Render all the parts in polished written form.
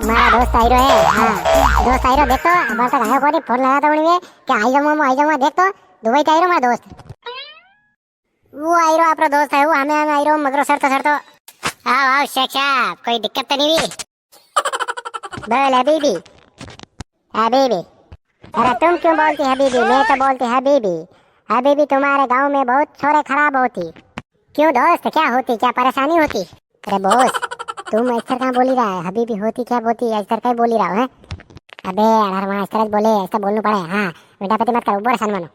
मारा दोस्त आइरो है। हाँ दोस्त आइरो देख तो बार तक आयो कोनी फोन लगाता बणी वे के आई जाऊंगा देख तो दुबई आइरो मारा दोस्त वो आइरो आपरो दोस्त है वो हमें आइरो मगरो सर तो आओ आओ शेख साहब कोई दिक्कत तो नहीं हुई? बोल हबीबी हबीबी। अरे तुम क्यों बोलती हबीबी? मैं तो बोलती हबीबी। हबीबी तुम्हारे गांव में बहुत छोरे खराब होती। क्यों दोस्त क्या होती? क्या परेशानी होती? अरे बॉस तुम ऐसा कहाँ बोली रहा है? हबीबी होती क्या होती ऐसा कहीं बोली रहा है? अबे अरे वहाँ इस तरह बोले ऐसा बोलना पड़े। हाँ बेटा पति मत करो ऊपर सन मानो।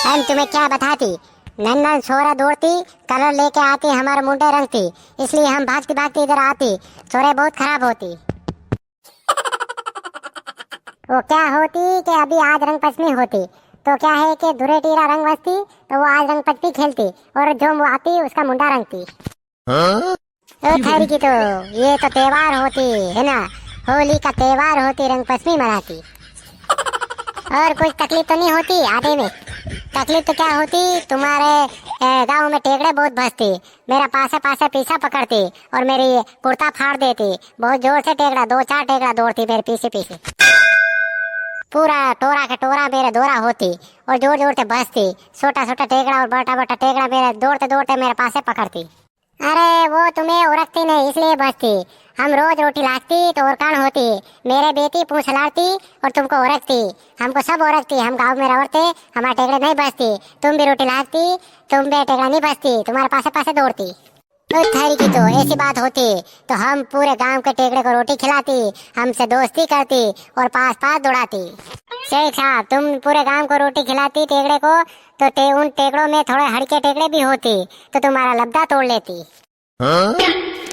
हम तुम्हें क्या बताती नन्ना छोरा दौड़ती कलर लेके आती हमारे मुंडे रंगती इसलिए हम भागती भागती इधर आती। छोरे बहुत खराब होती। वो क्या होती कि अभी आज रंग पंचमी होती तो क्या है कि धुरे टीरा रंग बसती तो वो आज रंग पंचमी खेलती और जो वो आती उसका मुंडा रंगती। खैर की तो ये तो त्योहार होती है ना। होली का त्योहार होती रंग पंचमी मनाती। और कुछ तकलीफ तो नहीं होती आने में? तकलीफ तो क्या होती तुम्हारे गांव में टेकड़े बहुत बसती मेरा पासे पासे पीछा पकड़ती और मेरी कुर्ता फाड़ देती। बहुत जोर से टेकड़ा 2-4 टेकड़ा दौड़ती मेरे पीछे पीछे। पूरा टोरा का टोरा मेरे दौरा होती और जोर जोर से बसती। छोटा छोटा टेकड़ा और बड़ा बड़ा टेकड़ा मेरे दौड़ते दौड़ते मेरे पासे पकड़ती। अरे वो तुम्हें उरकती नहीं इसलिए बसती। हम रोज रोटी लाती तो उरकान होती मेरे बेटी पूछ लाती और तुमको उरकती। हमको सब उरकती। हम गांव में रवरते हमारे टेकड़े नहीं बसती। तुम भी रोटी लाती तुम भी टेकड़ा नहीं बसती तुम्हारे पासे पासे दौड़ती। तो खैर की तो ऐसी बात होती तो हम पूरे गांव के टेकड़े को रोटी खिलाती हमसे दोस्ती करती और पास पास दौड़ाती। शेख साहब तुम पूरे गांव को रोटी खिलाती टेकड़े को तो उन टेकड़ों में थोड़े हड़के टेकड़े भी होती तो तुम्हारा लब्धा तोड़ लेती।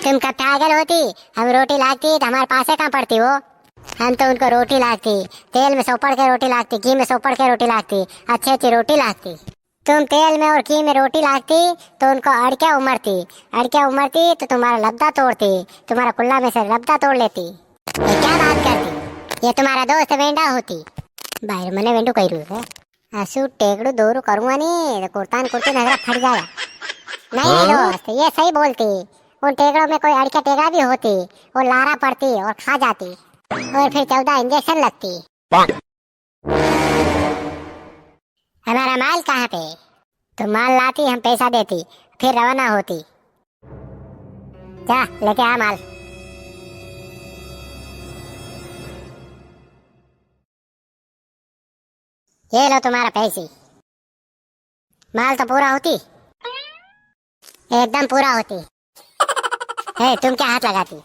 तुम कब पागल होती? हम रोटी लाती तो हमारे पासे कहाँ पड़ती वो? हम तो उनको रोटी लाती तेल में सोपड़ के रोटी लाती घी में सोपड़ के रोटी लाती अच्छी अच्छी रोटी लाती। तुम तेल में और घी में रोटी लाती तो उनको अड़किया उमरती तो तुम्हारा लब्धा तोड़ती तुम्हारा कुल्ला में से लब्धा तोड़ लेती। ये क्या बात करती? ये तुम्हारा दोस्त वेंडा होती। बाहर मने वेंडू कही रू है असु टेकड़ू दोरू करूंगा नहीं तो कुर्तान कुर्ती नजर फट जाएगा। नहीं दोस्त ये सही बोलती। उन टेकड़ों में कोई अड़किया टेकड़ा भी होती वो लारा पड़ती और खा जाती और फिर 14 इंजेक्शन लगती। हमारा माल कहाँ पे? तो माल लाती हम पैसा देती फिर रवाना होती। जा लेके आ माल। ये लो तुम्हारा पैसे। माल तो पूरा होती एकदम पूरा होती। तुम क्या हाथ लगाती?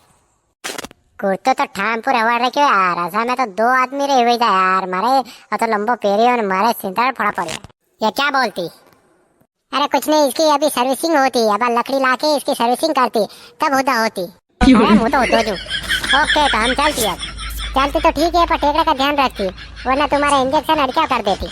कुर्तो तो ठाम पूरे हवा रखे यार ऐसा में तो 2 आदमी रहे हुए यार मारे तो लंबो पेरी और मारे सिंदर फोड़ा पड़े। ये क्या बोलती? अरे कुछ नहीं इसकी अभी सर्विसिंग होती अब लकड़ी लाके इसकी सर्विसिंग करती तब होता होती। ओके तो हम चलती अब चलती तो ठीक है पर टेकड़े का ध्यान रखती वरना तुम्हारे इंजेक्शन अड़किया कर देती।